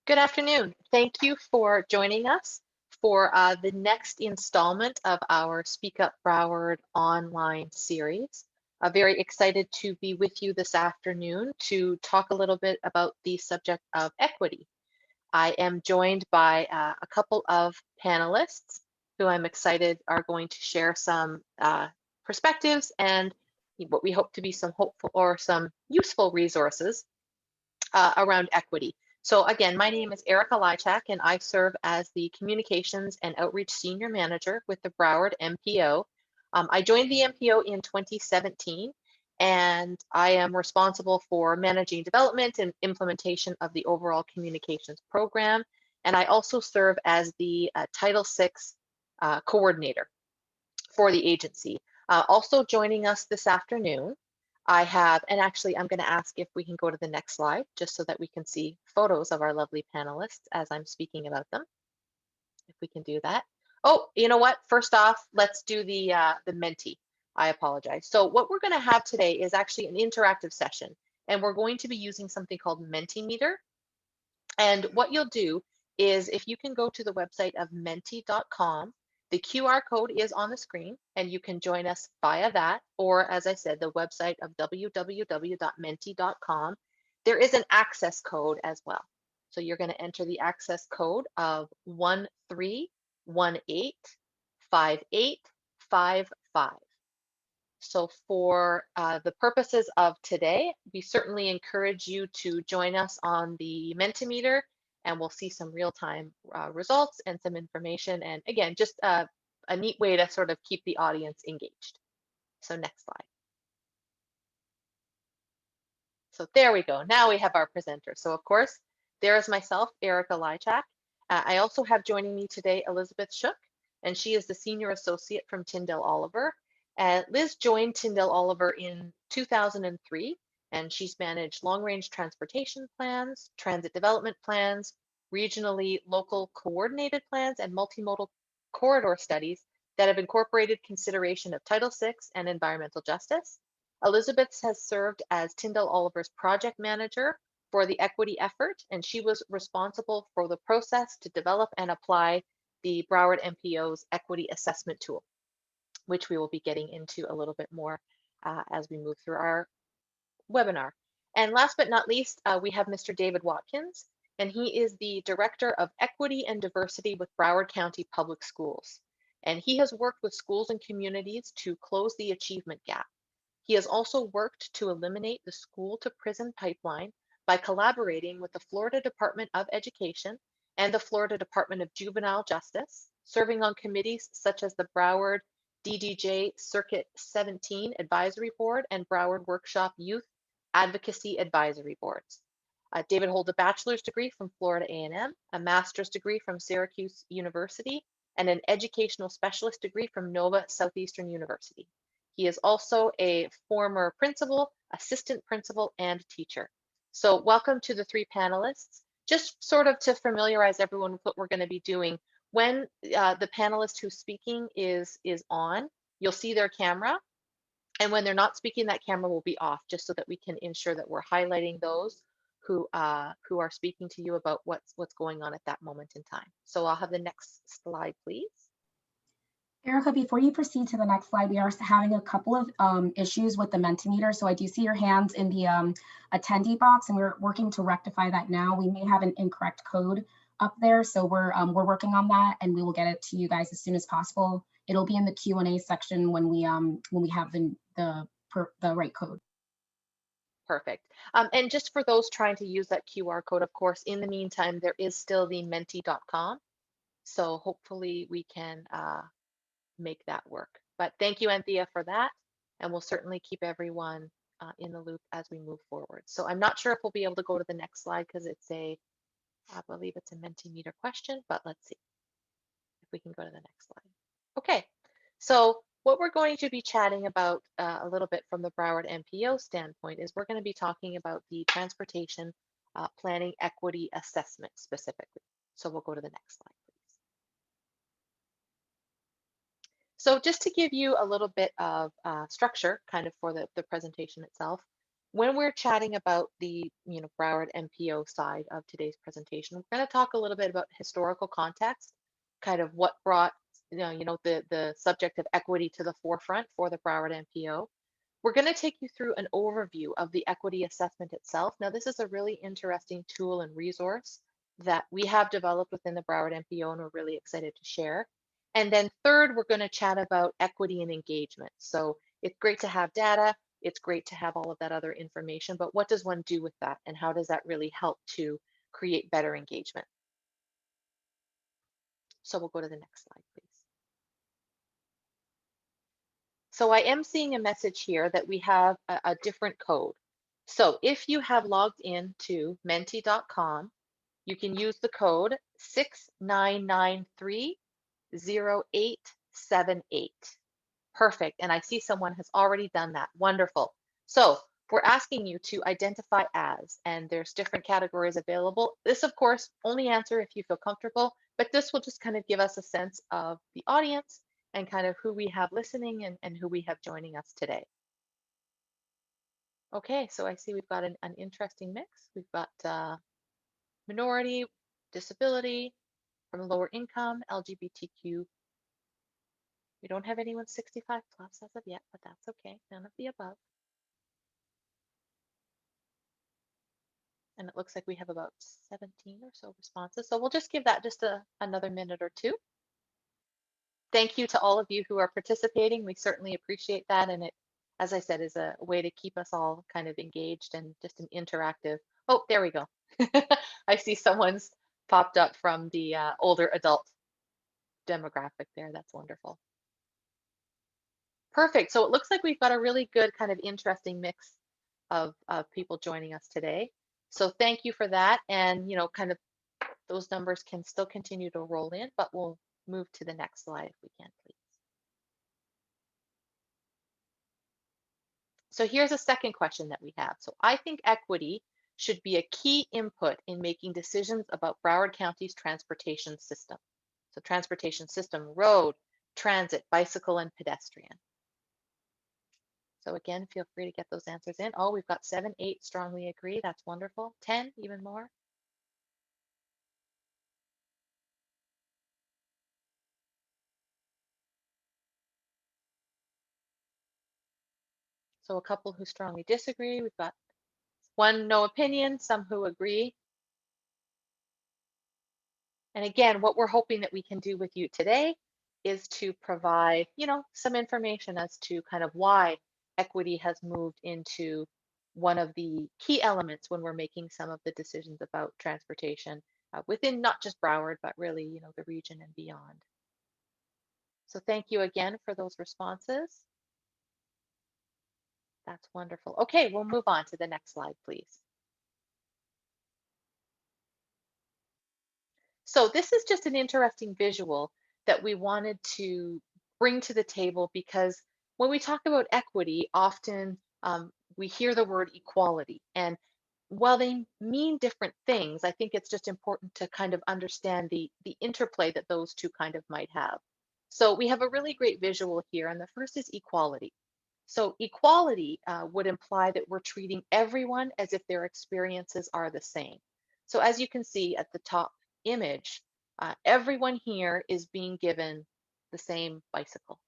Good afternoon. Thank you for joining us for the next installment of our Speak Up Broward online series. Very excited to be with you this afternoon to talk a little bit about the subject of equity. I am joined by a couple of panelists who I'm excited are going to share some perspectives and what we hope to be some hopeful or some useful resources around equity. So again, my name is Erica Lychak, and I serve as the Communications and Outreach Senior Manager with the Broward MPO. I joined the MPO in 2017, and I am responsible for managing development and implementation of the overall communications program. And I also serve as the Title VI coordinator for the agency. Also joining us this afternoon, I have, and actually I'm going to ask if we can go to the next slide just so that we can see photos of our lovely panelists as I'm speaking about them. If we can do that. Oh, you know what? First off, let's do the Mentee. I apologize. So what we're going to have today is actually an interactive session, and we're going to be using something called Mentee Meter. And what you'll do is if you can go to the website of mentee.com, the QR code is on the screen and you can join us via that, or as I said, the website of www.mentee.com. There is an access code as well. So you're going to enter the access code of 13185855. So for the purposes of today, we certainly encourage you to join us on the Mentee Meter, and we'll see some real-time results and some information. And again, just a neat way to sort of keep the audience engaged. So next slide. So there we go. Now we have our presenter. So of course, there is myself, Erica Lychak. I also have joining me today Elizabeth Shook, and she is the Senior Associate from Tyndall Oliver. Liz joined Tyndall Oliver in 2003, and she's managed long-range transportation plans, transit development plans, regionally local coordinated plans, and multimodal corridor studies that have incorporated consideration of Title VI and environmental justice. Elizabeth has served as Tyndall Oliver's project manager for the equity effort, and she was responsible for the process to develop and apply the Broward MPO's equity assessment tool, which we will be getting into a little bit more as we move through our webinar. And last but not least, we have Mr. David Watkins, and he is the Director of Equity and Diversity with Broward County Public Schools. And he has worked with schools and communities to close the achievement gap. He has also worked to eliminate the school to prison pipeline by collaborating with the Florida Department of Education and the Florida Department of Juvenile Justice, serving on committees such as the Broward DDJ Circuit 17 Advisory Board and Broward Workshop Youth Advocacy Advisory Boards. David holds a bachelor's degree from Florida A&M, a master's degree from Syracuse University, and an educational specialist degree from Nova Southeastern University. He is also a former principal, assistant principal, and teacher. So welcome to the three panelists. Just sort of to familiarize everyone with what we're going to be doing, when the panelist who's speaking is on, you'll see their camera. And when they're not speaking, that camera will be off, just so that we can ensure that we're highlighting those who are speaking to you about what's going on at that moment in time. So I'll have the next slide, please. Erica, before you proceed to the next slide, we are having a couple of issues with the Mentee Meter. So I do see your hands in the attendee box, and we're working to rectify that now. We may have an incorrect code up there, so we're working on that, and we will get it to you guys as soon as possible. It'll be in the Q&A section when we have the right code. Perfect. And just for those trying to use that QR code, of course, in the meantime, there is still the mentee.com. So hopefully we can make that work. But thank you, Anthea, for that. And we'll certainly keep everyone in the loop as we move forward. So I'm not sure if we'll be able to go to the next slide because I believe it's a Mentee Meter question, but let's see if we can go to the next slide. Okay, so what we're going to be chatting about a little bit from the Broward MPO standpoint is we're going to be talking about the transportation planning equity assessment specifically. So we'll go to the next slide, please. So just to give you a little bit of structure kind of for the presentation itself, when we're chatting about the Broward MPO side of today's presentation, we're going to talk a little bit about historical context, kind of what brought the subject of equity to the forefront for the Broward MPO. We're going to take you through an overview of the equity assessment itself. Now, this is a really interesting tool and resource that we have developed within the Broward MPO, and we're really excited to share. And then third, we're going to chat about equity and engagement. So it's great to have data, it's great to have all of that other information, but what does one do with that? And how does that really help to create better engagement? So we'll go to the next slide, please. So I am seeing a message here that we have a different code. So if you have logged in to mentee.com, you can use the code 69930878. Perfect. And I see someone has already done that. Wonderful. So we're asking you to identify as, and there's different categories available. This, of course, only answer if you feel comfortable, but this will just kind of give us a sense of the audience and kind of who we have listening and who we have joining us today. Okay, so I see we've got an interesting mix. We've got minority, disability, from lower income, LGBTQ. We don't have anyone 65 plus as of yet, but that's okay. None of the above. And it looks like we have about 17 or so responses. So we'll just give that just another minute or two. Thank you to all of you who are participating. We certainly appreciate that. And it, as I said, is a way to keep us all kind of engaged and just an interactive. Oh, there we go. I see someone's popped up from the older adult demographic there. That's wonderful. Perfect. So it looks like we've got a really good kind of interesting mix of people joining us today. So thank you for that. And, kind of those numbers can still continue to roll in, but we'll move to the next slide if we can, please. So here's a second question that we have. So I think equity should be a key input in making decisions about Broward County's transportation system. So transportation system, road, transit, bicycle, and pedestrian. So again, feel free to get those answers in. Oh, we've got 7, 8 strongly agree. That's wonderful. 10, even more. So a couple who strongly disagree. We've got 1 no opinion, some who agree. And again, what we're hoping that we can do with you today is to provide, some information as to kind of why equity has moved into one of the key elements when we're making some of the decisions about transportation within not just Broward, but really, the region and beyond. So thank you again for those responses. That's wonderful. Okay, we'll move on to the next slide, please. So this is just an interesting visual that we wanted to bring to the table because when we talk about equity, often we hear the word equality. And while they mean different things, I think it's just important to kind of understand the interplay that those two kind of might have. So we have a really great visual here, and the first is equality. So equality would imply that we're treating everyone as if their experiences are the same. So as you can see at the top image, everyone here is being given the same bicycle.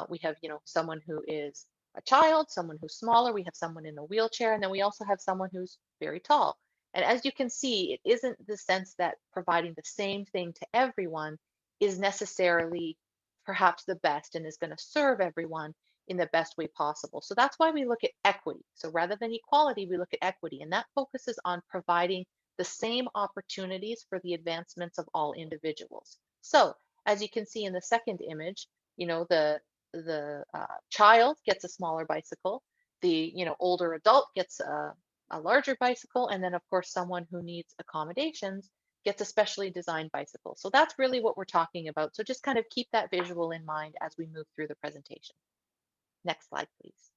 We have, someone who is a child, someone who's smaller, we have someone in a wheelchair, and then we also have someone who's very tall. And as you can see, it isn't the sense that providing the same thing to everyone is necessarily perhaps the best and is going to serve everyone in the best way possible. So that's why we look at equity. So rather than equality, we look at equity, and that focuses on providing the same opportunities for the advancements of all individuals. So as you can see in the second image, the child gets a smaller bicycle, the older adult gets a larger bicycle, and then of course someone who needs accommodations gets a specially designed bicycle. So that's really what we're talking about. So just kind of keep that visual in mind as we move through the presentation. Next slide, please.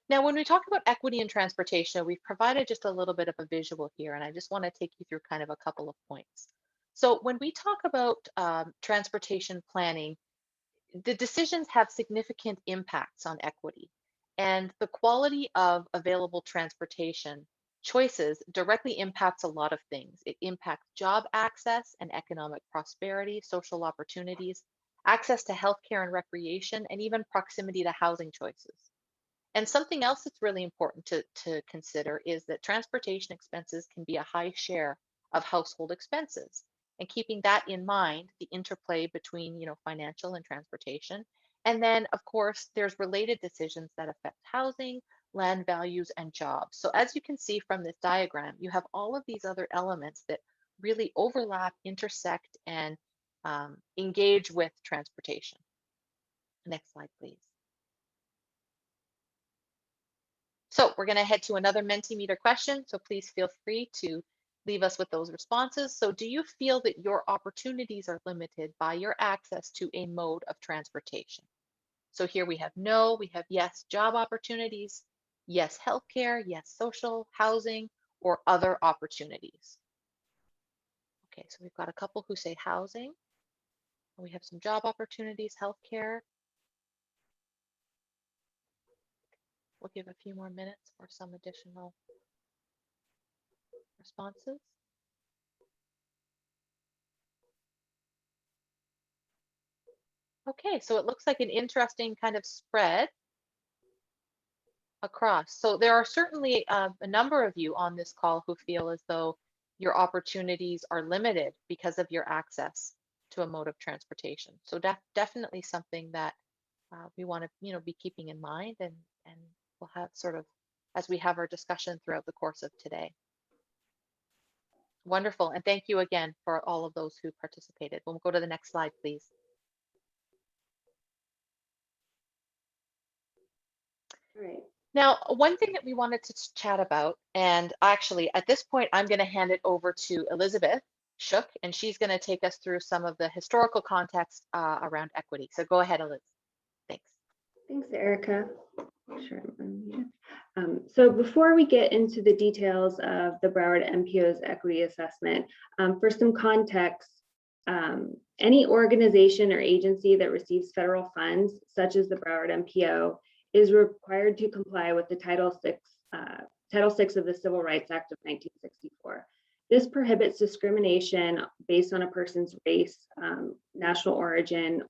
Now, when we talk about equity in transportation, we've provided just a little bit of a visual here, and I just want to take you through kind of a couple of points. So when we talk about transportation planning, the decisions have significant impacts on equity, and the quality of available transportation choices directly impacts a lot of things. It impacts job access and economic prosperity, social opportunities, access to healthcare and recreation, and even proximity to housing choices. And something else that's really important to consider is that transportation expenses can be a high share of household expenses. And keeping that in mind, the interplay between, financial and transportation. And then, of course, there's related decisions that affect housing, land values, and jobs. So as you can see from this diagram, you have all of these other elements that really overlap, intersect, and engage with transportation. Next slide, please. So we're going to head to another Mentee Meter question. So please feel free to leave us with those responses. So do you feel that your opportunities are limited by your access to a mode of transportation? So here we have no, we have yes, job opportunities, yes, healthcare, yes, social, housing, or other opportunities. Okay, so we've got a couple who say housing. We have some job opportunities, healthcare. We'll give a few more minutes for some additional responses. Okay, so it looks like an interesting kind of spread across. So there are certainly a number of you on this call who feel as though your opportunities are limited because of your access to a mode of transportation. So definitely something that we want to, be keeping in mind, and we'll have sort of as we have our discussion throughout the course of today. Wonderful, and thank you again for all of those who participated. We'll go to the next slide, please. All right. Now, one thing that we wanted to chat about, and actually at this point, I'm going to hand it over to Elizabeth Shook, and she's going to take us through some of the historical context around equity. So go ahead, Elizabeth. Thanks. Thanks, Erica. Sure. So before we get into the details of the Broward MPO's equity assessment, for some context, any organization or agency that receives federal funds, such as the Broward MPO, is required to comply with the Title VI of the Civil Rights Act of 1964. This prohibits discrimination based on a person's race, national origin,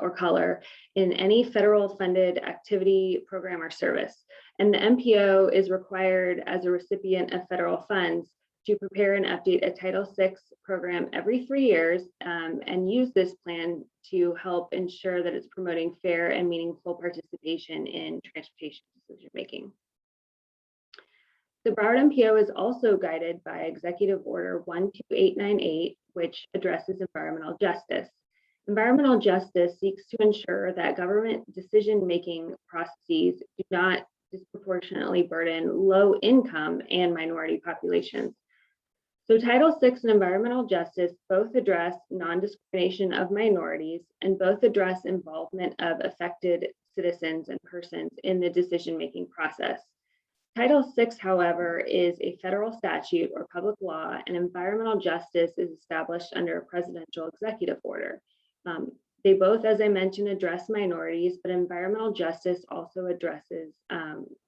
or color in any federal funded activity, program, or service. And the MPO is required as a recipient of federal funds to prepare and update a Title VI program every 3 years and use this plan to help ensure that it's promoting fair and meaningful participation in transportation decision making. The Broward MPO is also guided by Executive Order 12898, which addresses environmental justice. Environmental justice seeks to ensure that government decision-making processes do not disproportionately burden low-income and minority populations. So Title VI and environmental justice both address non-discrimination of minorities and both address involvement of affected citizens and persons in the decision-making process. Title VI, however, is a federal statute or public law, and environmental justice is established under a presidential executive order. They both, as I mentioned, address minorities, but environmental justice also addresses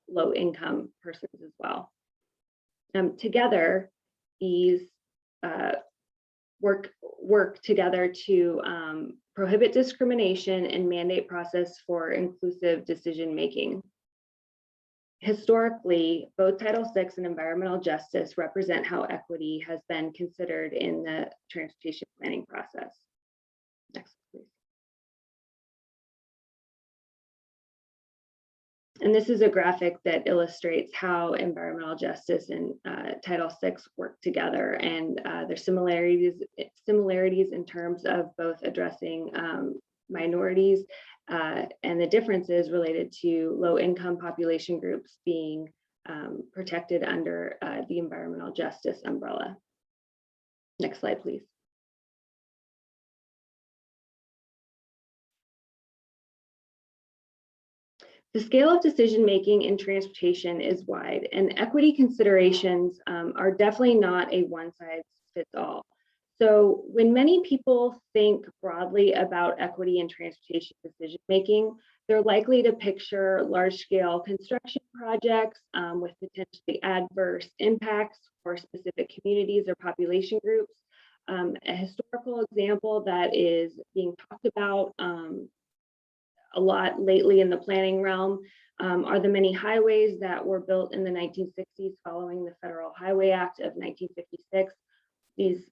low-income persons as well. Together, these work together to prohibit discrimination and mandate process for inclusive decision-making. Historically, both Title VI and environmental justice represent how equity has been considered in the transportation planning process. Next, please. And this is a graphic that illustrates how environmental justice and Title VI work together, and there's similarities in terms of both addressing minorities and the differences related to low-income population groups being protected under the environmental justice umbrella. Next slide, please. The scale of decision-making in transportation is wide, and equity considerations are definitely not a one-size-fits-all. So when many people think broadly about equity in transportation decision making, they're likely to picture large-scale construction projects with potentially adverse impacts for specific communities or population groups. A historical example that is being talked about a lot lately in the planning realm are the many highways that were built in the 1960s following the Federal Highway Act of 1956. These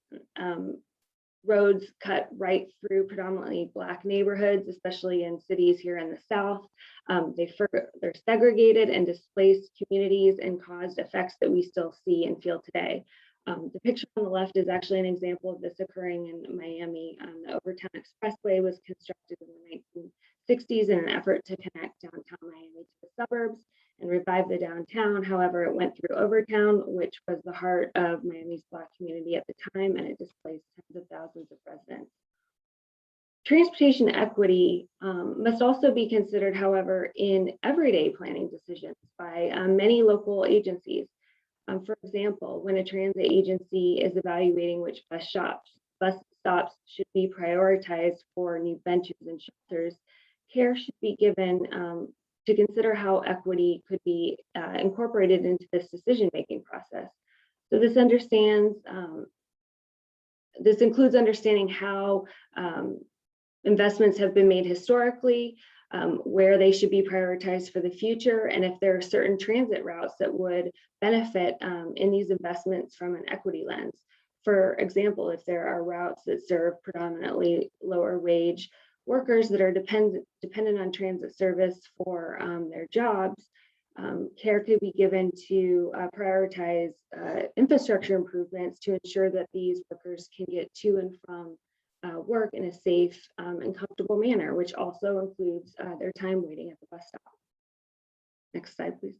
roads cut right through predominantly Black neighborhoods, especially in cities here in the South. They're segregated and displaced communities and caused effects that we still see and feel today. The picture on the left is actually an example of this occurring in Miami. The Overtown Expressway was constructed in the 1960s in an effort to connect downtown Miami to the suburbs and revive the downtown. However, it went through Overtown, which was the heart of Miami's Black community at the time, and it displaced tens of thousands of residents. Transportation equity must also be considered, however, in everyday planning decisions by many local agencies. For example, when a transit agency is evaluating which bus stops should be prioritized for new benches and shelters, care should be given to consider how equity could be incorporated into this decision-making process. So this includes understanding how investments have been made historically, where they should be prioritized for the future, and if there are certain transit routes that would benefit in these investments from an equity lens. For example, if there are routes that serve predominantly lower wage workers that are dependent on transit service for their jobs, care could be given to prioritize infrastructure improvements to ensure that these workers can get to and from work in a safe and comfortable manner, which also includes their time waiting at the bus stop. Next slide, please.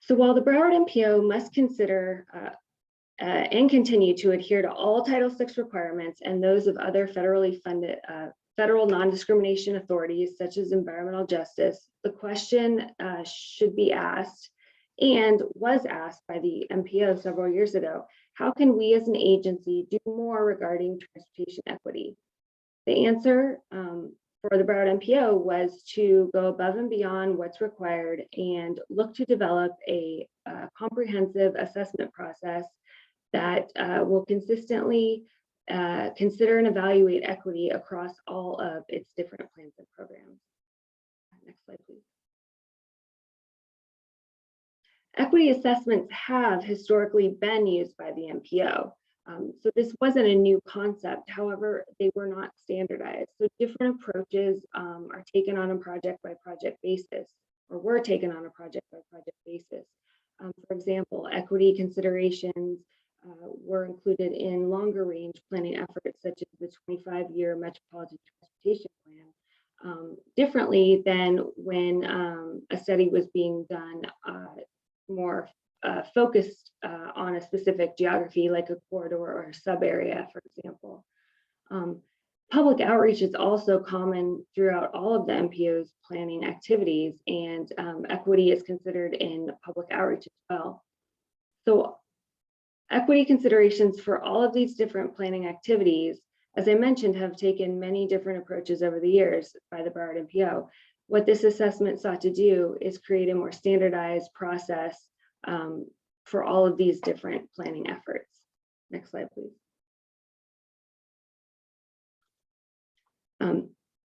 So while the Broward MPO must consider and continue to adhere to all Title VI requirements and those of other federally funded federal non-discrimination authorities such as environmental justice, the question should be asked and was asked by the MPO several years ago: how can we as an agency do more regarding transportation equity? The answer for the Broward MPO was to go above and beyond what's required and look to develop a comprehensive assessment process that will consistently consider and evaluate equity across all of its different plans and programs. Next slide, please. Equity assessments have historically been used by the MPO. So this wasn't a new concept. However, they were not standardized. So different approaches are taken on a project by project basis, or were taken on a project by project basis. For example, equity considerations were included in longer range planning efforts, such as the 25-year Metropolitan Transportation Plan, differently than when a study was being done more focused on a specific geography, like a corridor or a sub area, for example. Public outreach is also common throughout all of the MPO's planning activities, and equity is considered in public outreach as well. So equity considerations for all of these different planning activities, as I mentioned, have taken many different approaches over the years by the Broward MPO. What this assessment sought to do is create a more standardized process for all of these different planning efforts. Next slide, please.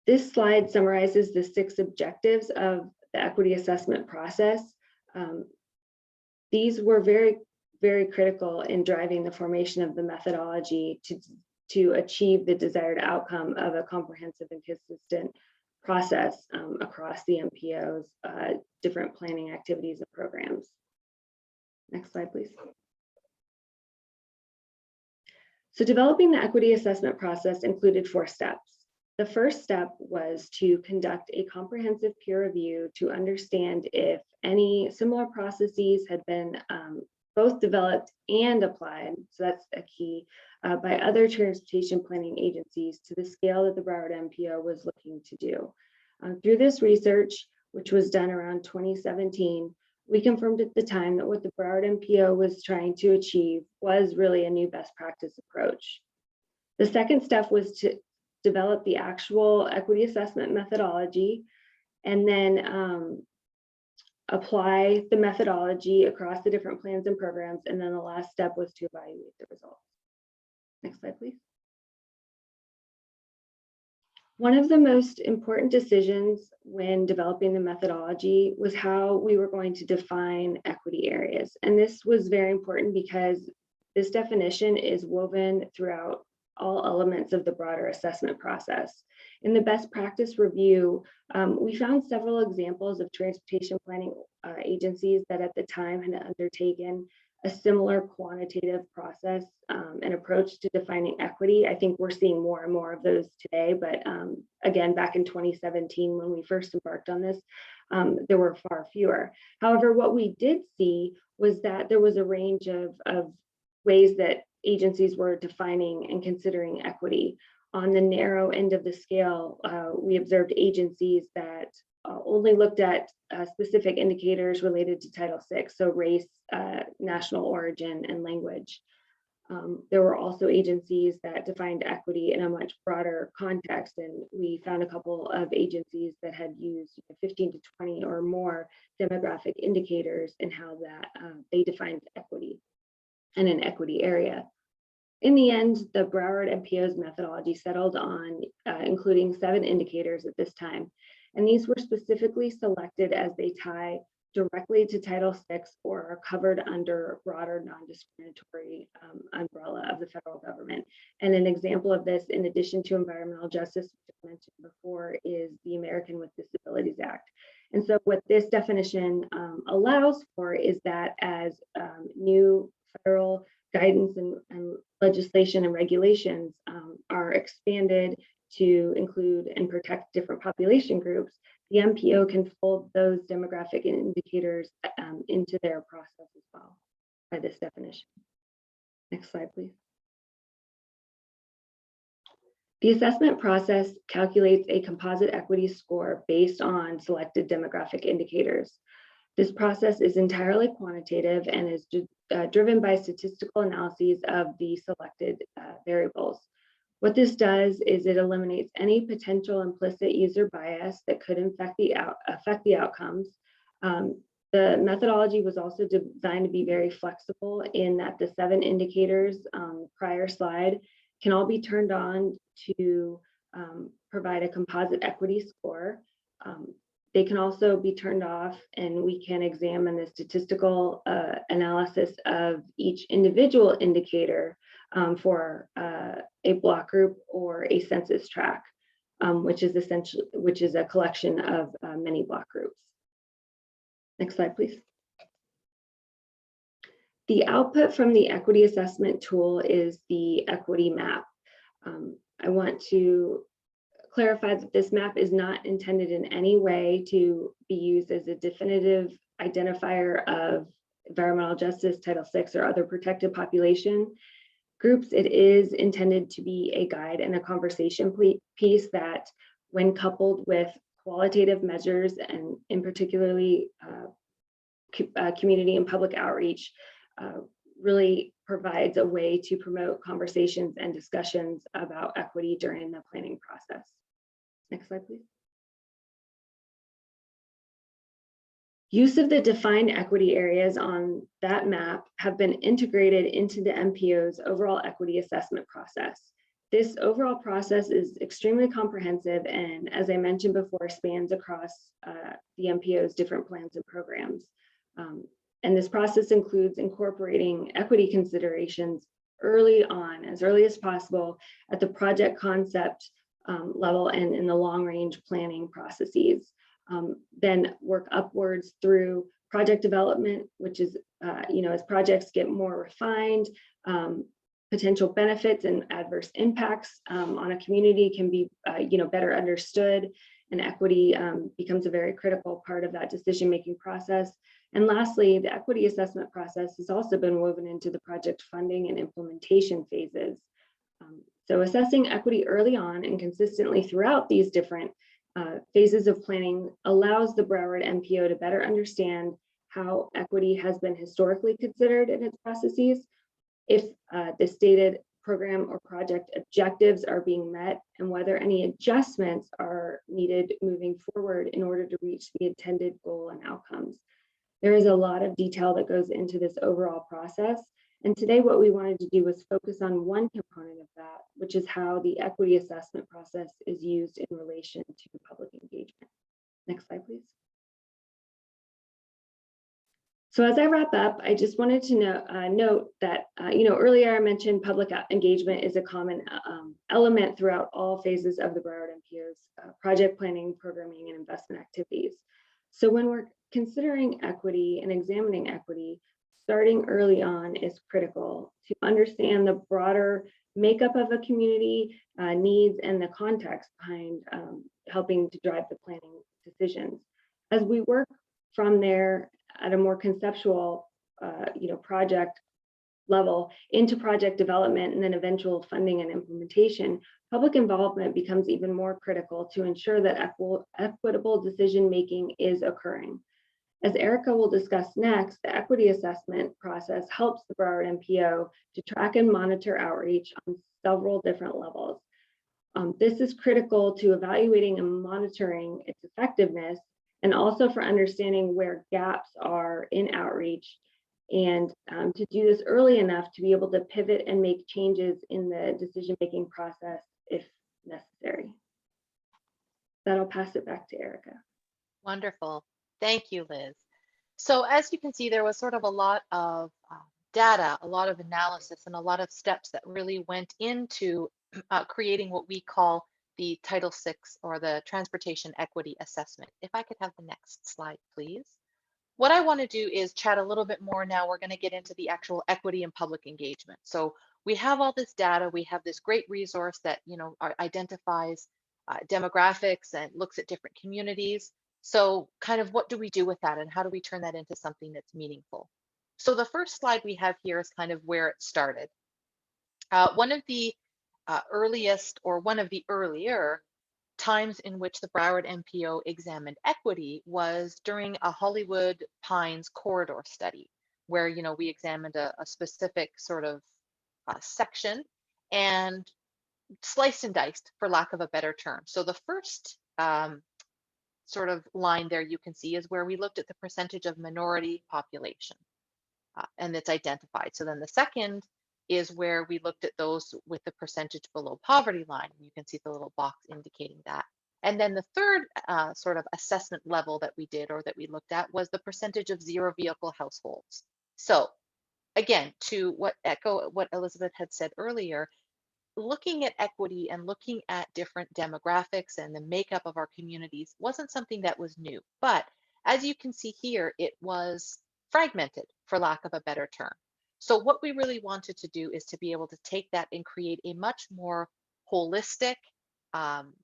This slide summarizes the 6 objectives of the equity assessment process. These were very, very critical in driving the formation of the methodology to achieve the desired outcome of a comprehensive and consistent process across the MPO's different planning activities and programs. Next slide, please. So developing the equity assessment process included 4 steps. The first step was to conduct a comprehensive peer review to understand if any similar processes had been both developed and applied, so that's a key, by other transportation planning agencies to the scale that the Broward MPO was looking to do. Through this research, which was done around 2017, We confirmed at the time that what the Broward MPO was trying to achieve was really a new best practice approach. The second step was to develop the actual equity assessment methodology and then apply the methodology across the different plans and programs. And then the last step was to evaluate the results. Next slide, please. One of the most important decisions when developing the methodology was how we were going to define equity areas. And this was very important because this definition is woven throughout all elements of the broader assessment process. In the best practice review, we found several examples of transportation planning agencies that at the time had undertaken a similar quantitative process and approach to defining equity. I think we're seeing more and more of those today, but again, back in 2017, when we first embarked on this, there were far fewer. However, what we did see was that there was a range of ways that agencies were defining and considering equity. On the narrow end of the scale, we observed agencies that only looked at specific indicators related to Title VI, so race, national origin, and language. There were also agencies that defined equity in a much broader context, and we found a couple of agencies that had used 15 to 20 or more demographic indicators in how that they defined equity and an equity area. In the end, the Broward MPO's methodology settled on including 7 indicators at this time. And these were specifically selected as they tie directly to Title VI or are covered under a broader non-discriminatory umbrella of the federal government. And an example of this, in addition to environmental justice, which I mentioned before, is the American with Disabilities Act. And so what this definition allows for is that as new federal guidance and legislation and regulations are expanded to include and protect different population groups, the MPO can fold those demographic indicators into their process as well by this definition. Next slide, please. The assessment process calculates a composite equity score based on selected demographic indicators. This process is entirely quantitative and is driven by statistical analyses of the selected variables. What this does is it eliminates any potential implicit user bias that could affect the outcomes. The methodology was also designed to be very flexible in that the 7 indicators prior slide can all be turned on to provide a composite equity score. They can also be turned off, and we can examine the statistical analysis of each individual indicator for a block group or a census tract, which is a collection of many block groups. Next slide, please. The output from the equity assessment tool is the equity map. I want to clarify that this map is not intended in any way to be used as a definitive identifier of environmental justice, Title VI, or other protected population groups. It is intended to be a guide and a conversation piece that, when coupled with qualitative measures and in particularly community and public outreach, really provides a way to promote conversations and discussions about equity during the planning process. Next slide, please. Use of the defined equity areas on that map have been integrated into the MPO's overall equity assessment process. This overall process is extremely comprehensive and, as I mentioned before, spans across the MPO's different plans and programs. And this process includes incorporating equity considerations early on, as early as possible, at the project concept level and in the long-range planning processes. Then work upwards through project development, which is, as projects get more refined, potential benefits and adverse impacts on a community can be, better understood, and equity becomes a very critical part of that decision-making process. And lastly, the equity assessment process has also been woven into the project funding and implementation phases. So assessing equity early on and consistently throughout these different phases of planning allows the Broward MPO to better understand how equity has been historically considered in its processes, if the stated program or project objectives are being met, and whether any adjustments are needed moving forward in order to reach the intended goal and outcomes. There is a lot of detail that goes into this overall process. And today what we wanted to do was focus on one component of that, which is how the equity assessment process is used in relation to public engagement. Next slide, please. So as I wrap up, I just wanted to note that, earlier I mentioned public engagement is a common element throughout all phases of the Broward MPO's project planning, programming, and investment activities. So when we're considering equity and examining equity, starting early on is critical to understand the broader makeup of a community, needs, and the context behind helping to drive the planning decisions. As we work from there at a more conceptual, project level into project development and then eventual funding and implementation, public involvement becomes even more critical to ensure that equitable decision-making is occurring. As Erica will discuss next, the equity assessment process helps the Broward MPO to track and monitor outreach on several different levels. This is critical to evaluating and monitoring its effectiveness, and also for understanding where gaps are in outreach, and to do this early enough to be able to pivot and make changes in the decision-making process if necessary. Then I'll pass it back to Erica. Wonderful. Thank you, Liz. So as you can see, there was sort of a lot of data, a lot of analysis, and a lot of steps that really went into creating what we call the Title VI, or the Transportation Equity Assessment. If I could have the next slide, please. What I want to do is chat a little bit more now. We're going to get into the actual equity and public engagement. So we have all this data. We have this great resource that identifies demographics and looks at different communities. So kind of what do we do with that, and how do we turn that into something that's meaningful? So the first slide we have here is kind of where it started. One of the earliest, or one of the earlier times in which the Broward MPO examined equity was during a Hollywood Pines corridor study, where we examined a specific sort of section and sliced and diced, for lack of a better term. So the first sort of line there you can see is where we looked at the percentage of minority population, and it's identified. So then the second is where we looked at those with the percentage below poverty line. You can see the little box indicating that. And then the third sort of assessment level that we did, or that we looked at, was the percentage of zero vehicle households. So again, to echo what Elizabeth had said earlier, looking at equity and looking at different demographics and the makeup of our communities wasn't something that was new. But as you can see here, it was fragmented, for lack of a better term. So what we really wanted to do is to be able to take that and create a much more holistic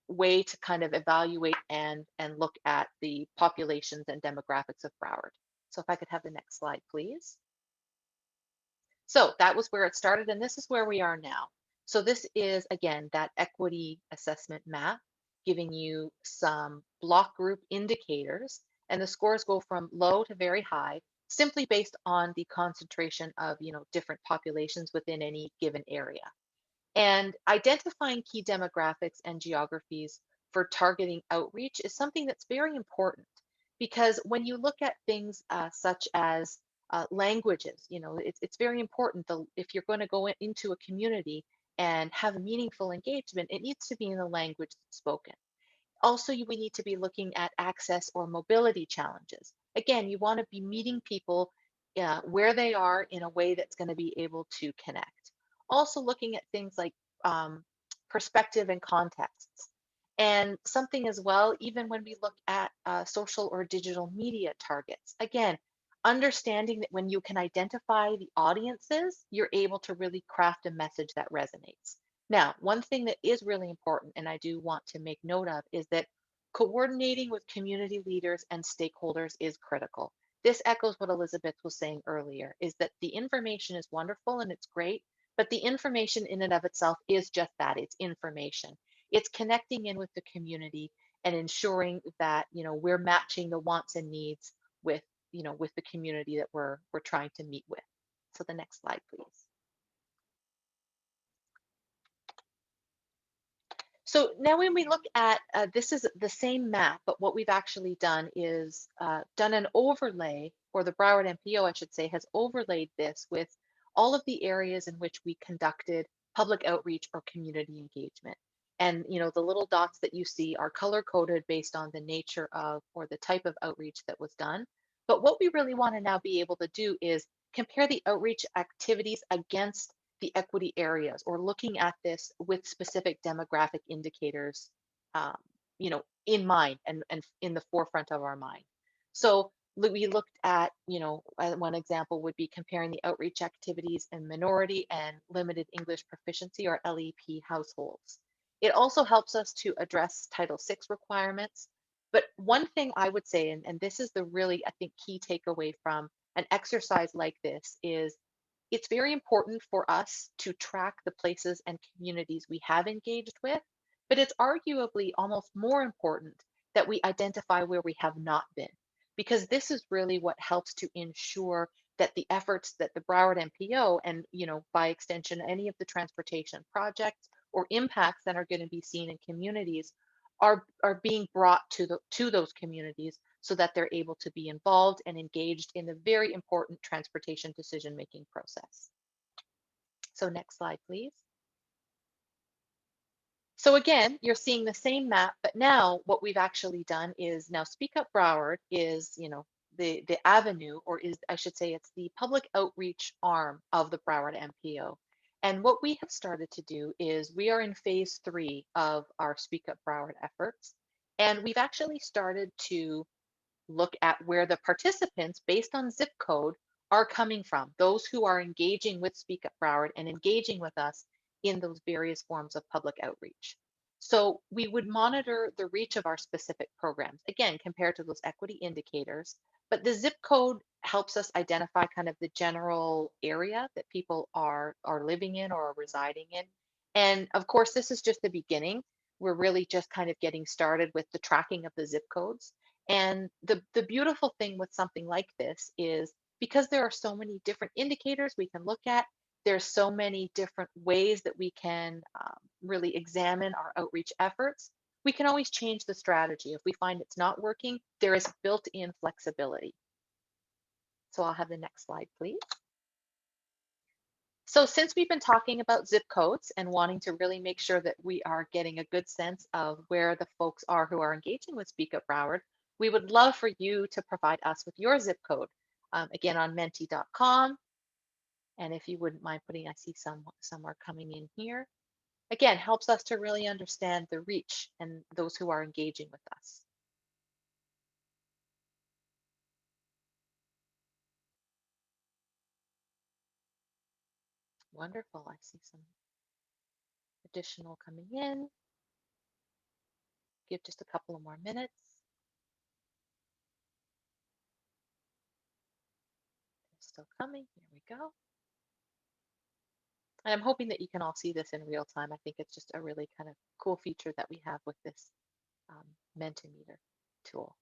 way to kind of evaluate and look at the populations and demographics of Broward. So if I could have the next slide, please. So that was where it started, and this is where we are now. So this is, again, that equity assessment map, giving you some block group indicators, and the scores go from low to very high, simply based on the concentration of different populations within any given area. And identifying key demographics and geographies for targeting outreach is something that's very important, because when you look at things such as languages, it's very important. If you're going to go into a community and have meaningful engagement, it needs to be in the language that's spoken. Also, we need to be looking at access or mobility challenges. Again, you want to be meeting people where they are in a way that's going to be able to connect. Also looking at things like perspective and contexts. And something as well, even when we look at social or digital media targets, again, understanding that when you can identify the audiences, you're able to really craft a message that resonates. Now, one thing that is really important, and I do want to make note of, is that coordinating with community leaders and stakeholders is critical. This echoes what Elizabeth was saying earlier, is that the information is wonderful and it's great, but the information in and of itself is just that, it's information. It's connecting in with the community and ensuring that we're matching the wants and needs with with the community that we're trying to meet with. So the next slide, please. So now when we look at, this is the same map, but what we've actually done is done an overlay, or the Broward MPO, I should say, has overlaid this with all of the areas in which we conducted public outreach or community engagement. And the little dots that you see are color coded based on the nature of, or the type of outreach that was done. But what we really want to now be able to do is compare the outreach activities against the equity areas, or looking at this with specific demographic indicators, um, in mind, and in the forefront of our mind. So we looked at, one example would be comparing the outreach activities in minority and limited English proficiency, or LEP, households. It also helps us to address Title VI requirements. But one thing I would say, and this is the really, I think, key takeaway from an exercise like this, is it's very important for us to track the places and communities we have engaged with, but it's arguably almost more important that we identify where we have not been, because this is really what helps to ensure that the efforts that the Broward MPO, and by extension any of the transportation projects or impacts that are going to be seen in communities, are being brought to those communities, so that they're able to be involved and engaged in the very important transportation decision-making process. So next slide, please. So again, you're seeing the same map, but now what we've actually done is, now Speak Up Broward is, the avenue, or is, I should say, it's the public outreach arm of the Broward MPO. And what we have started to do is, we are in phase 3 of our Speak Up Broward efforts. And we've actually started to look at where the participants, based on zip code, are coming from, those who are engaging with Speak Up Broward and engaging with us in those various forms of public outreach. So we would monitor the reach of our specific programs, again, compared to those equity indicators, but the zip code helps us identify kind of the general area that people are living in or are residing in. And of course, this is just the beginning. We're really just kind of getting started with the tracking of the zip codes. And the beautiful thing with something like this is, because there are so many different indicators we can look at, there's so many different ways that we can really examine our outreach efforts, we can always change the strategy. If we find it's not working, there is built-in flexibility. So I'll have the next slide, please. So since we've been talking about zip codes and wanting to really make sure that we are getting a good sense of where the folks are who are engaging with Speak Up Broward, we would love for you to provide us with your zip code, again, on mentee.com. And if you wouldn't mind putting, I see some are coming in here. Again, helps us to really understand the reach and those who are engaging with us. Wonderful, I see some additional coming in. Give just a couple of more minutes. They're still coming, here we go. And I'm hoping that you can all see this in real time. I think it's just a really kind of cool feature that we have with this Mentee Meter tool.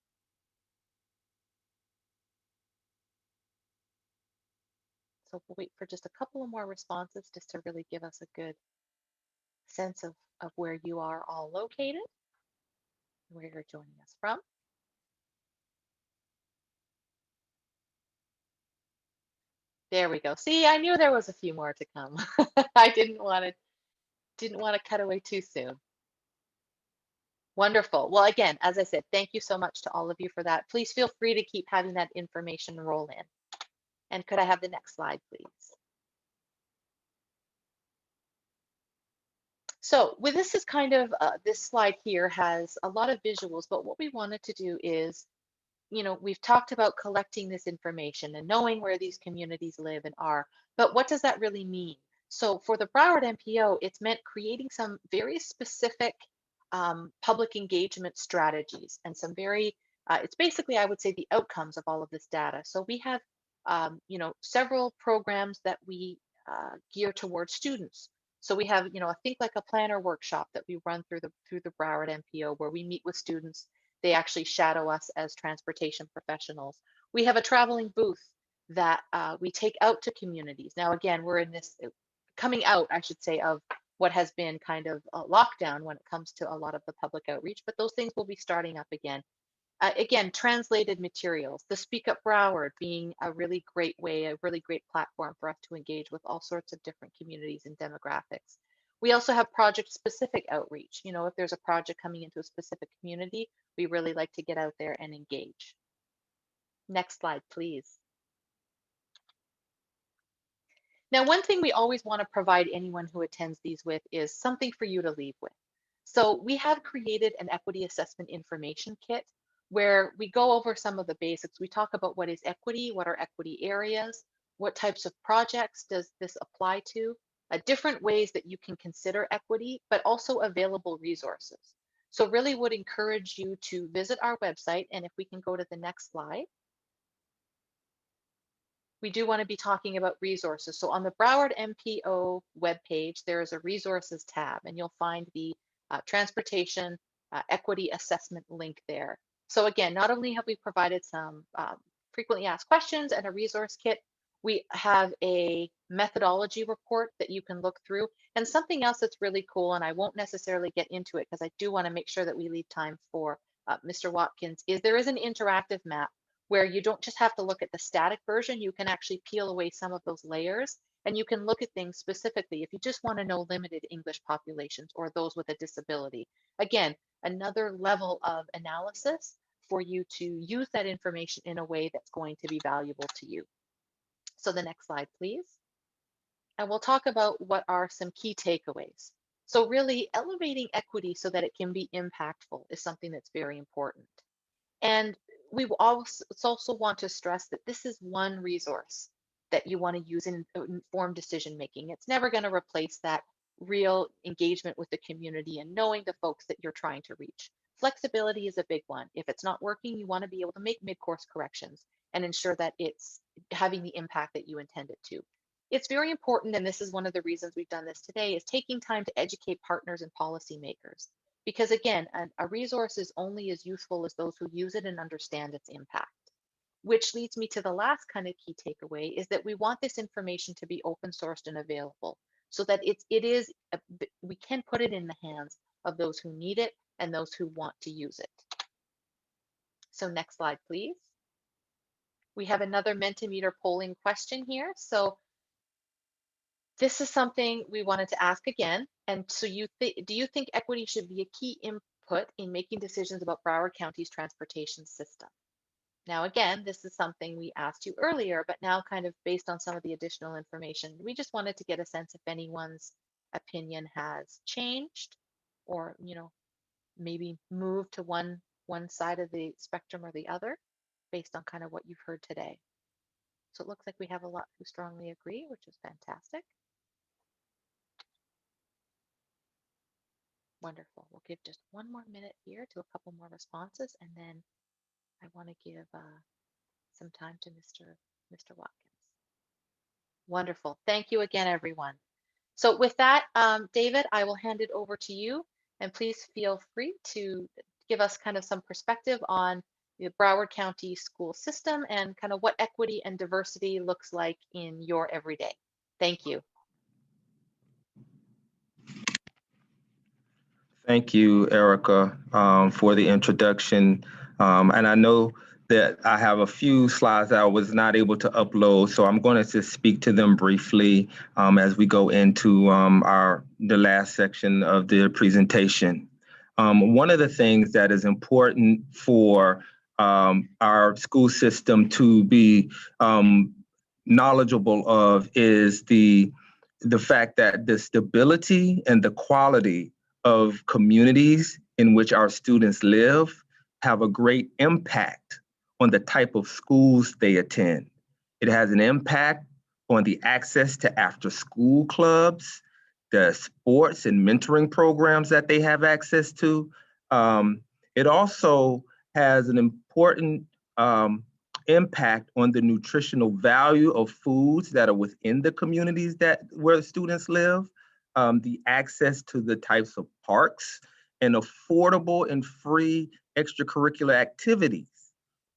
So we'll wait for just a couple of more responses, just to really give us a good sense of where you are all located, where you're joining us from. There we go. See, I knew there was a few more to come. I didn't want to cut away too soon. Wonderful. Well, again, as I said, thank you so much to all of you for that. Please feel free to keep having that information roll in. And could I have the next slide, please? So with this is kind of, this slide here has a lot of visuals, but what we wanted to do is, we've talked about collecting this information and knowing where these communities live and are, but what does that really mean? So for the Broward MPO, it's meant creating some very specific public engagement strategies, and some very, it's basically, I would say, the outcomes of all of this data. So we have, several programs that we gear towards students. So we have, a Think Like a Planner workshop that we run through the Broward MPO, where we meet with students. They actually shadow us as transportation professionals. We have a traveling booth that we take out to communities. Now, again, we're in this coming out, I should say, of what has been kind of a lockdown when it comes to a lot of the public outreach, but those things will be starting up again. Again, translated materials, the Speak Up Broward being a really great way, a really great platform for us to engage with all sorts of different communities and demographics. We also have project specific outreach. You know, if there's a project coming into a specific community, we really like to get out there and engage. Next slide, please. Now, one thing we always want to provide anyone who attends these with is something for you to leave with. So we have created an equity assessment information kit where we go over some of the basics. We talk about what is equity, what are equity areas, what types of projects does this apply to, different ways that you can consider equity, but also available resources. So really would encourage you to visit our website, and if we can go to the next slide. We do want to be talking about resources. So on the Broward MPO webpage, there is a resources tab, and you'll find the transportation equity assessment link there. So again, not only have we provided some frequently asked questions and a resource kit, we have a methodology report that you can look through. And something else that's really cool, and I won't necessarily get into it because I do want to make sure that we leave time for Mr. Watkins, is there is an interactive map where you don't just have to look at the static version, you can actually peel away some of those layers and you can look at things specifically if you just want to know limited English populations or those with a disability. Again, another level of analysis for you to use that information in a way that's going to be valuable to you. So the next slide, please. And we'll talk about what are some key takeaways. So really elevating equity so that it can be impactful is something that's very important. And we also want to stress that this is one resource that you want to use in informed decision making. It's never going to replace that real engagement with the community and knowing the folks that you're trying to reach. Flexibility is a big one. If it's not working, you want to be able to make mid-course corrections and ensure that it's having the impact that you intend it to. It's very important, and this is one of the reasons we've done this today, is taking time to educate partners and policymakers. Because again, a resource is only as useful as those who use it and understand its impact. Which leads me to the last kind of key takeaway is that we want this information to be open sourced and available so that we can put it in the hands of those who need it and those who want to use it. So next slide, please. We have another Mentee Meter polling question here. So this is something we wanted to ask again. And so do you think equity should be a key input in making decisions about Broward County's transportation system? Now, again, this is something we asked you earlier, but now kind of based on some of the additional information, we just wanted to get a sense if anyone's opinion has changed or, you know, maybe moved to one side of the spectrum or the other based on kind of what you've heard today. So it looks like we have a lot who strongly agree, which is fantastic. Wonderful. We'll give just one more minute here to a couple more responses, and then I want to give some time to Mr. Watkins. Wonderful. Thank you again, everyone. So with that, David, I will hand it over to you, and please feel free to give us kind of some perspective on the Broward County school system and kind of what equity and diversity looks like in your everyday. Thank you. Thank you, Erica, for the introduction. And I know that I have a few slides that I was not able to upload, so I'm going to just speak to them briefly as we go into the last section of the presentation. One of the things that is important for our school system to be knowledgeable of is the fact that the stability and the quality of communities in which our students live have a great impact on the type of schools they attend. It has an impact on the access to after-school clubs, the sports and mentoring programs that they have access to. It also has an important impact on the nutritional value of foods that are within the communities where students live. The access to the types of parks and affordable and free extracurricular activities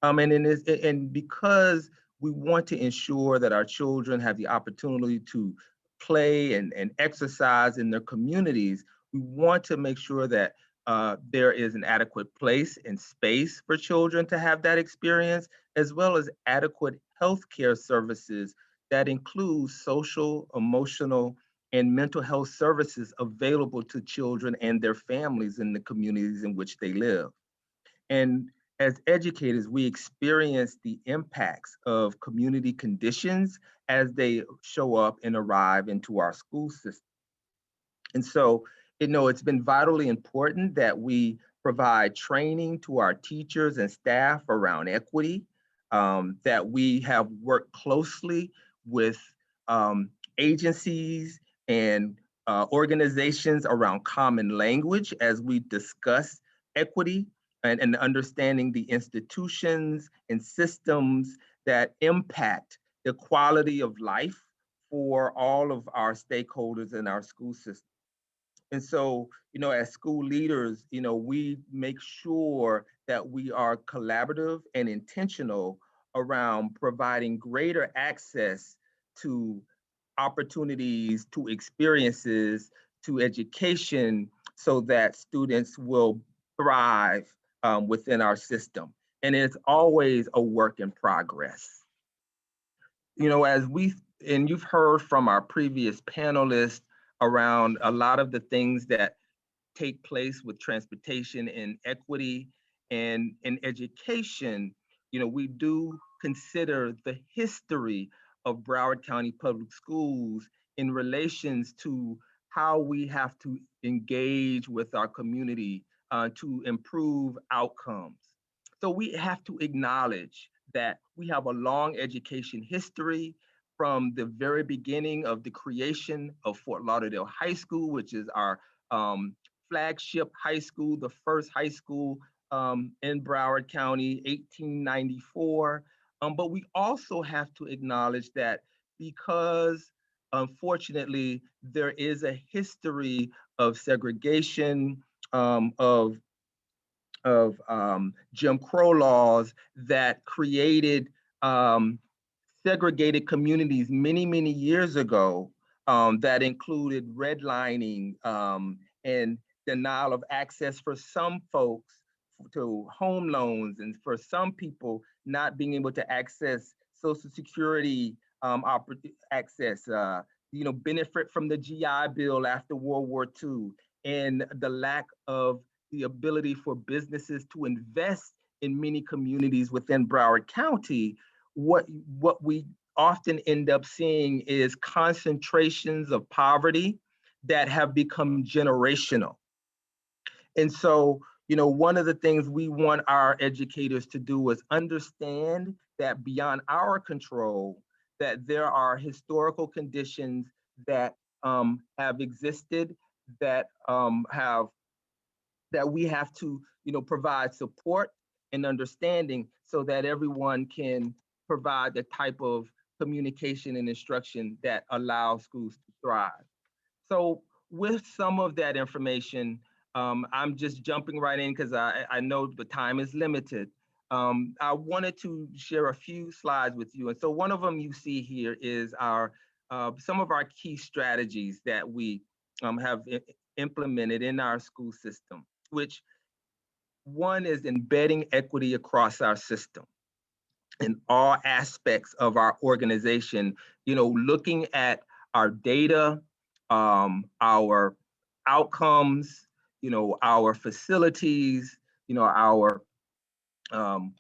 And because we want to ensure that our children have the opportunity to play and exercise in their communities, we want to make sure that there is an adequate place and space for children to have that experience, as well as adequate healthcare services that include social, emotional, and mental health services available to children and their families in the communities in which they live. And as educators, we experience the impacts of community conditions as they show up and arrive into our school system. And so, it's been vitally important that we provide training to our teachers and staff around equity, that we have worked closely with agencies and organizations around common language as we discuss equity and understanding the institutions and systems that impact the quality of life for all of our stakeholders in our school system. And so, as school leaders, we make sure that we are collaborative and intentional around providing greater access to opportunities, to experiences, to education, so that students will thrive within our system. And it's always a work in progress. As and you've heard from our previous panelists around a lot of the things that take place with transportation and equity and in education, we do consider the history of Broward County Public Schools in relations to how we have to engage with our community to improve outcomes. So we have to acknowledge that we have a long education history from the very beginning of the creation of Fort Lauderdale High School, which is our flagship high school, the first high school in Broward County, 1894. But we also have to acknowledge that because unfortunately there is a history of segregation, of Jim Crow laws that created segregated communities many, many years ago, that included redlining and denial of access for some folks to home loans, and for some people not being able to access Social Security access, benefit from the GI Bill after World War II, and the lack of the ability for businesses to invest in many communities within Broward County. What we often end up seeing is concentrations of poverty that have become generational. And so, one of the things we want our educators to do is understand that beyond our control, that there are historical conditions that have existed, that that we have to, provide support and understanding so that everyone can provide the type of communication and instruction that allows schools to thrive. So with some of that information, I'm just jumping right in because I know the time is limited. I wanted to share a few slides with you. And so one of them you see here is our some of our key strategies that we have implemented in our school system, which one is embedding equity across our system in all aspects of our organization, looking at our data, our outcomes, our facilities, um,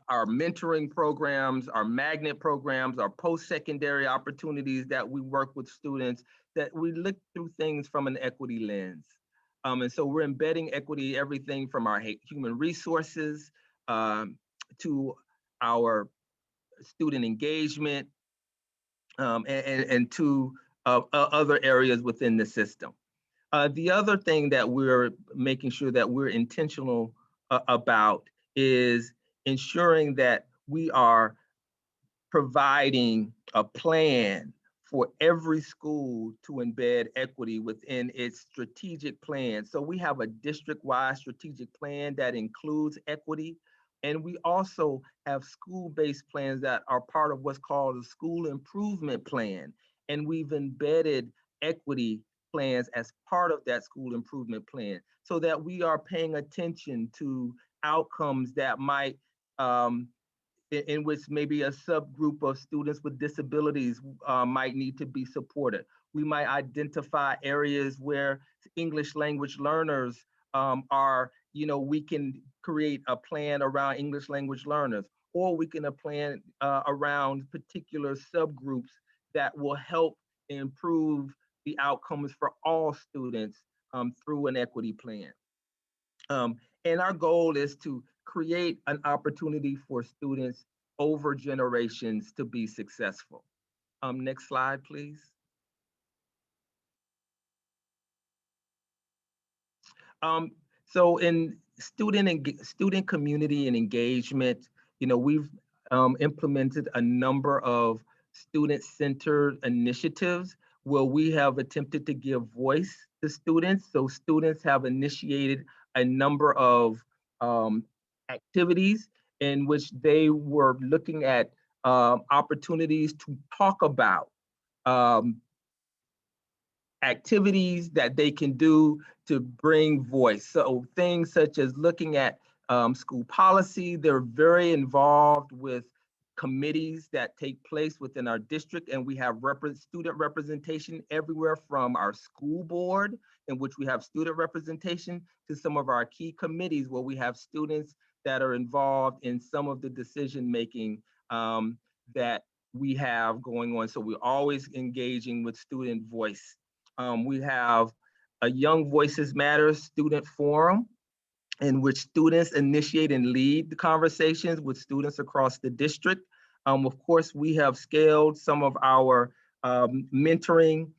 our mentoring programs, our magnet programs, our post-secondary opportunities that we work with students, that we look through things from an equity lens. And so we're embedding equity, everything from our human resources to our student engagement, and to other areas within the system. The other thing that we're making sure that we're intentional about is ensuring that we are providing a plan for every school to embed equity within its strategic plan. So we have a district-wide strategic plan that includes equity. And we also have school-based plans that are part of what's called a school improvement plan. And we've embedded equity plans as part of that school improvement plan so that we are paying attention to outcomes that might, in which maybe a subgroup of students with disabilities might need to be supported. We might identify areas where English language learners are, we can create a plan around English language learners, or we can plan around particular subgroups that will help improve the outcomes for all students through an equity plan. And our goal is to create an opportunity for students over generations to be successful. Next slide, please. So in student community and engagement, we've implemented a number of student-centered initiatives where we have attempted to give voice to students. So students have initiated a number of activities in which they were looking at opportunities to talk about activities that they can do to bring voice. So things such as looking at school policy, they're very involved with committees that take place within our district, and we have student representation everywhere from our school board, in which we have student representation, to some of our key committees where we have students that are involved in some of the decision making that we have going on. So we're always engaging with student voice. We have a Young Voices Matter student forum in which students initiate and lead the conversations with students across the district. Of course, we have scaled some of our mentoring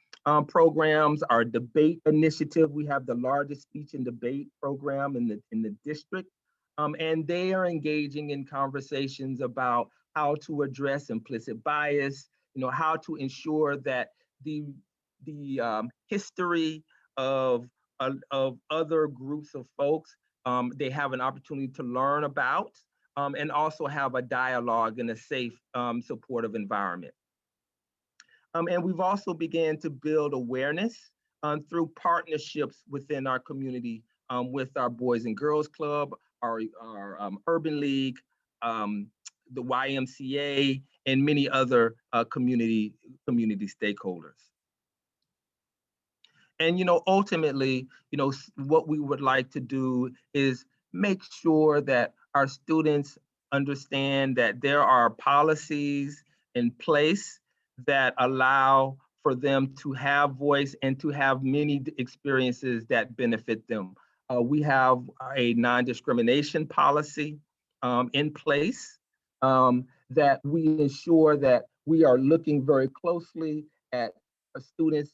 programs, our debate initiative. We have the largest speech and debate program in the district. And they are engaging in conversations about how to address implicit bias, how to ensure that the history of other groups of folks, they have an opportunity to learn about, and also have a dialogue in a safe, supportive environment. And we've also began to build awareness through partnerships within our community with our Boys and Girls Club, our Urban League, the YMCA, and many other community stakeholders. And ultimately, what we would like to do is make sure that our students understand that there are policies in place that allow for them to have voice and to have many experiences that benefit them. We have a non-discrimination policy in place that we ensure that we are looking very closely at students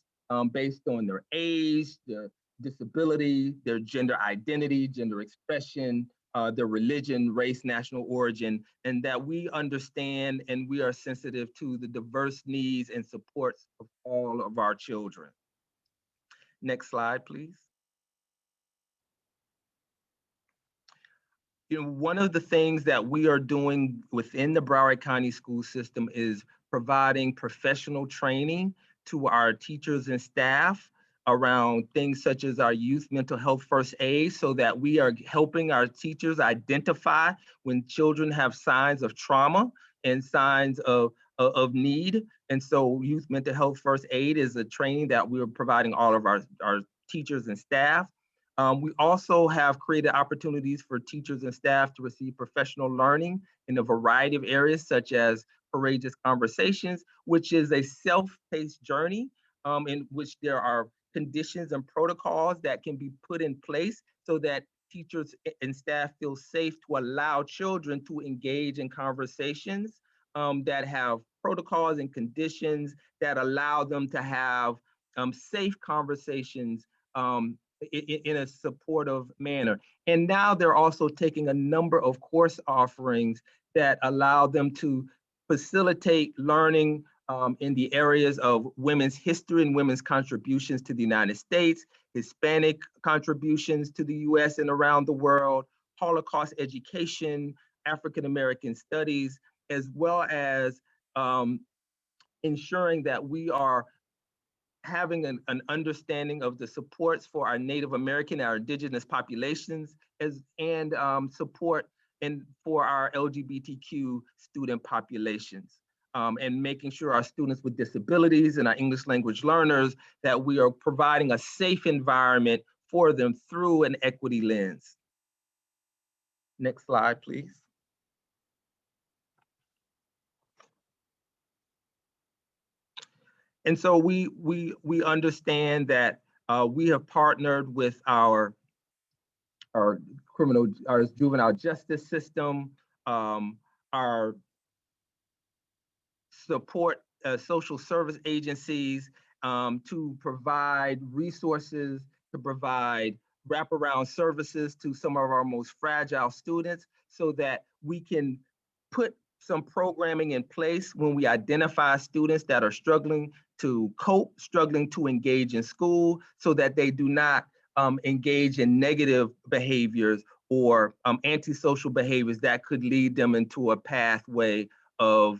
based on their age, their disability, their gender identity, gender expression, their religion, race, national origin, and that we understand and we are sensitive to the diverse needs and supports of all of our children. Next slide, please. One of the things that we are doing within the Broward County school system is providing professional training to our teachers and staff around things such as our youth mental health first aid, so that we are helping our teachers identify when children have signs of trauma and signs of need. And so youth mental health first aid is a training that we are providing all of our teachers and staff. We also have created opportunities for teachers and staff to receive professional learning in a variety of areas, such as Courageous Conversations, which is a self-paced journey in which there are conditions and protocols that can be put in place so that teachers and staff feel safe to allow children to engage in conversations that have protocols and conditions that allow them to have safe conversations in a supportive manner. And now they're also taking a number of course offerings that allow them to facilitate learning in the areas of women's history and women's contributions to the United States, Hispanic contributions to the US and around the world, Holocaust education, African American studies, as well as ensuring that we are having an understanding of the supports for our Native American, our indigenous populations, and support for our LGBTQ student populations. And making sure our students with disabilities and our English language learners, that we are providing a safe environment for them through an equity lens. Next slide, please. And so we understand that we have partnered with our juvenile justice system, our support social service agencies to provide resources, to provide wraparound services to some of our most fragile students, so that we can put some programming in place when we identify students that are struggling to cope, struggling to engage in school, so that they do not engage in negative behaviors or antisocial behaviors that could lead them into a pathway of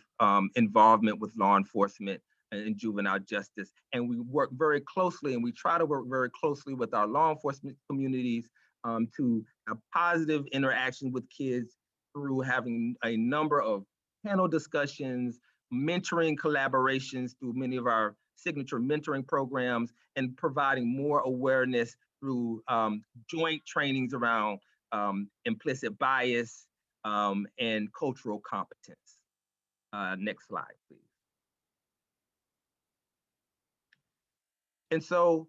involvement with law enforcement and juvenile justice. And we work very closely, and we try to work very closely with our law enforcement communities to have positive interaction with kids through having a number of panel discussions, mentoring collaborations through many of our signature mentoring programs, and providing more awareness through joint trainings around implicit bias and cultural competence. Next slide, please. And so,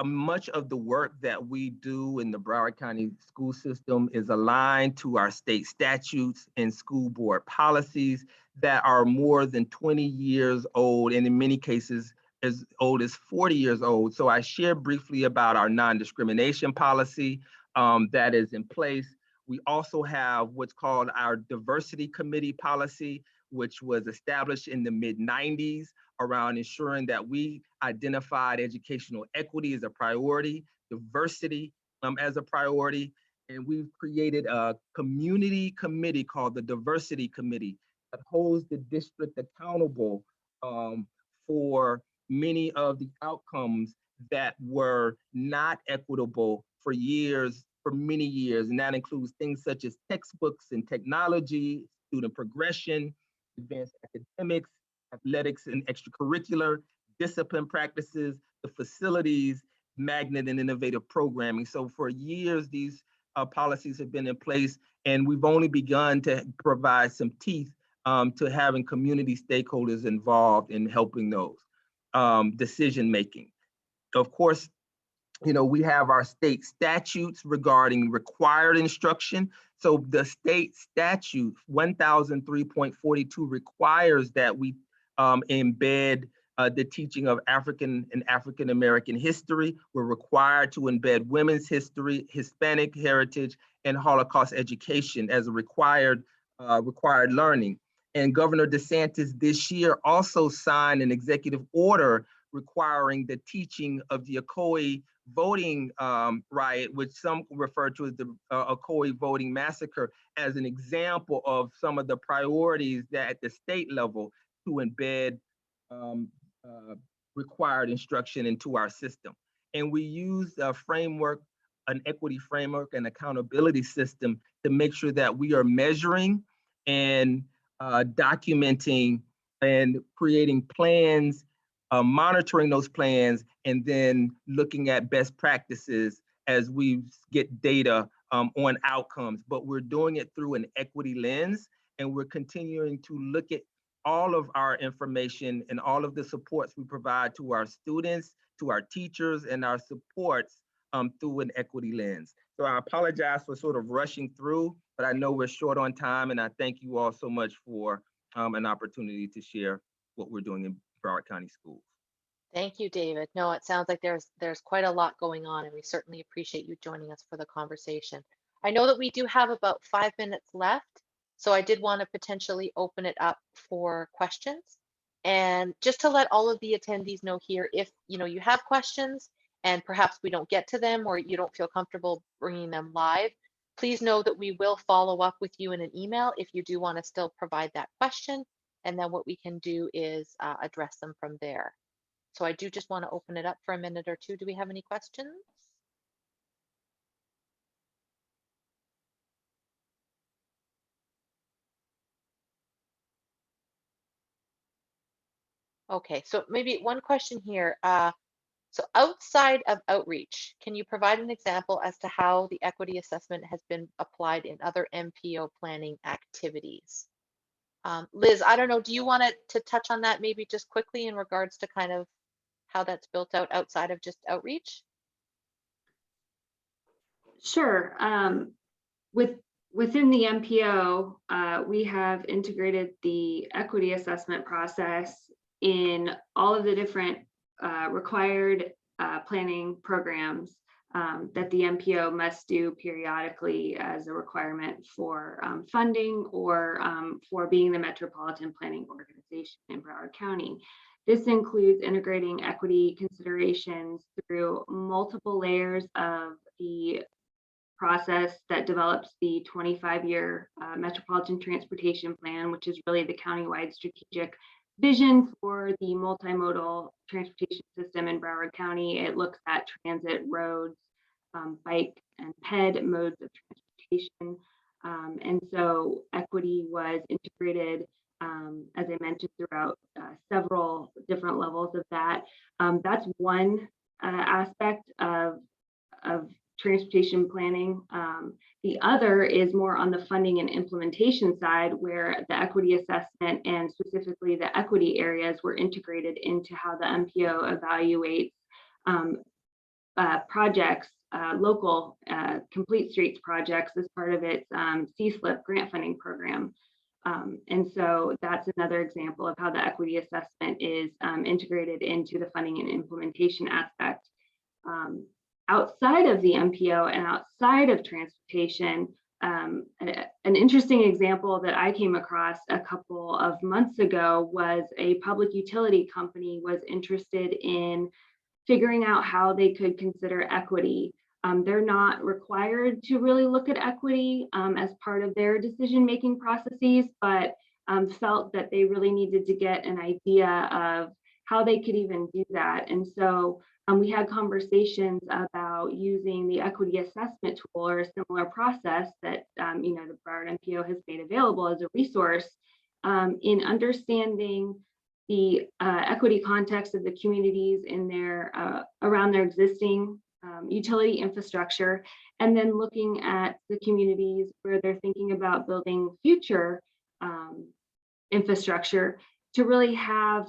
much of the work that we do in the Broward County school system is aligned to our state statutes and school board policies that are more than 20 years old, and in many cases, as old as 40 years old. So I share briefly about our non-discrimination policy that is in place. We also have what's called our diversity committee policy, which was established in the mid-90s around ensuring that we identified educational equity as a priority, diversity as a priority. And we've created a community committee called the Diversity Committee that holds the district accountable for many of the outcomes that were not equitable for many years. And that includes things such as textbooks and technology, student progression, advanced academics, athletics and extracurricular, discipline practices, the facilities, magnet and innovative programming. So for years, these policies have been in place, and we've only begun to provide some teeth to having community stakeholders involved in helping those decision-making. Of course, we have our state statutes regarding required instruction. So the state statute 1003.42 requires that we embed the teaching of African and African American history. We're required to embed women's history, Hispanic heritage, and Holocaust education as a required learning. And Governor DeSantis this year also signed an executive order requiring the teaching of the Ocoee voting riot, which some refer to as the Ocoee voting massacre, as an example of some of the priorities that at the state level to embed required instruction into our system. And we use a framework, an equity framework and accountability system to make sure that we are measuring and documenting and creating plans, monitoring those plans, and then looking at best practices as we get data on outcomes. But we're doing it through an equity lens, and we're continuing to look at all of our information and all of the supports we provide to our students, to our teachers, and our supports through an equity lens. So I apologize for sort of rushing through, but I know we're short on time, and I thank you all so much for an opportunity to share what we're doing in Broward County Schools. Thank you, David. No, it sounds like there's quite a lot going on, and we certainly appreciate you joining us for the conversation. I know that we do have about 5 minutes left, so I did want to potentially open it up for questions. And just to let all of the attendees know here, if you have questions and perhaps we don't get to them or you don't feel comfortable bringing them live, Please know that we will follow up with you in an email if you do want to still provide that question. And then what we can do is address them from there. So I do just want to open it up for a minute or two. Do we have any questions? Okay, so maybe one question here. So outside of outreach, can you provide an example as to how the equity assessment has been applied in other MPO planning activities? Liz, I don't know, do you want to touch on that maybe just quickly in regards to kind of how that's built out outside of just outreach? Sure. Within the MPO, we have integrated the equity assessment process in all of the different required planning programs that the MPO must do periodically as a requirement for funding or for being the metropolitan planning organization in Broward County. This includes integrating equity considerations through multiple layers of the process that develops the 25-year Metropolitan Transportation Plan, which is really the countywide strategic vision for the multimodal transportation system in Broward County. It looks at transit, roads, bike and ped modes of transportation. And so equity was integrated, as I mentioned, throughout several different levels of that. That's one aspect of transportation planning. The other is more on the funding and implementation side, where the equity assessment and specifically the equity areas were integrated into how the MPO evaluates projects, local complete streets projects as part of its CSLIP grant funding program. And so that's another example of how the equity assessment is integrated into the funding and implementation aspect. Outside of the MPO and outside of transportation, an interesting example that I came across a couple of months ago was a public utility company was interested in figuring out how they could consider equity. They're not required to really look at equity as part of their decision-making processes, but felt that they really needed to get an idea of how they could even do that. And so we had conversations about using the equity assessment tool or a similar process that the Broward MPO has made available as a resource in understanding the equity context of the communities in their around their existing utility infrastructure, and then looking at the communities where they're thinking about building future infrastructure to really have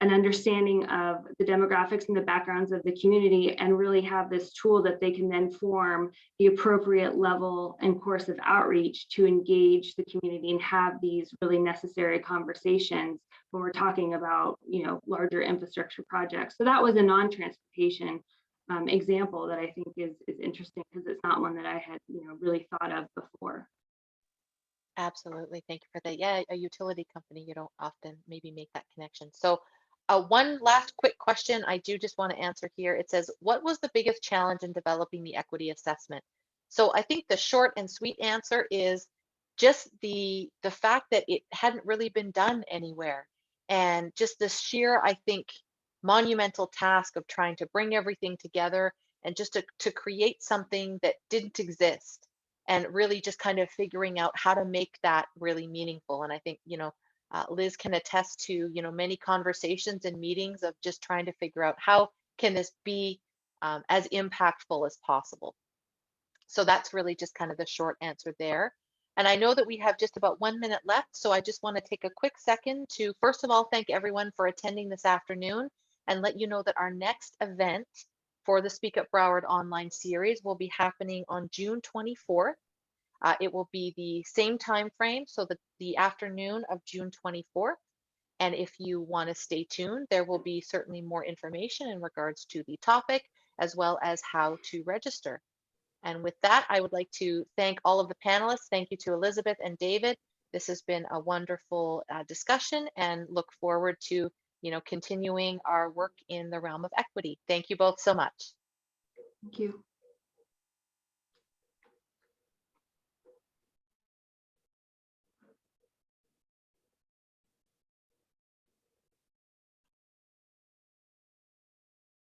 an understanding of the demographics and the backgrounds of the community, and really have this tool that they can then form the appropriate level and course of outreach to engage the community and have these really necessary conversations when we're talking about, larger infrastructure projects. So that was a non-transportation example that I think is interesting, because it's not one that I had, really thought of before. Absolutely. Thank you for that. Yeah, a utility company, you don't often maybe make that connection. So one last quick question I do just want to answer here. It says, what was the biggest challenge in developing the equity assessment? So I think the short and sweet answer is just the fact that it hadn't really been done anywhere. And just the sheer, I think, monumental task of trying to bring everything together and just to create something that didn't exist, and really just kind of figuring out how to make that really meaningful. And I think, Liz can attest to, many conversations and meetings of just trying to figure out how can this be as impactful as possible. So that's really just kind of the short answer there. And I know that we have just about 1 minute left, so I just want to take a quick second to, first of all, thank everyone for attending this afternoon, and let you know that our next event for the Speak Up Broward online series will be happening on June 24th. It will be the same time frame, so the afternoon of June 24th. And if you want to stay tuned, there will be certainly more information in regards to the topic, as well as how to register. And with that, I would like to thank all of the panelists. Thank you to Elizabeth and David. This has been a wonderful discussion, and look forward to continuing our work in the realm of equity. Thank you both so much. Thank you.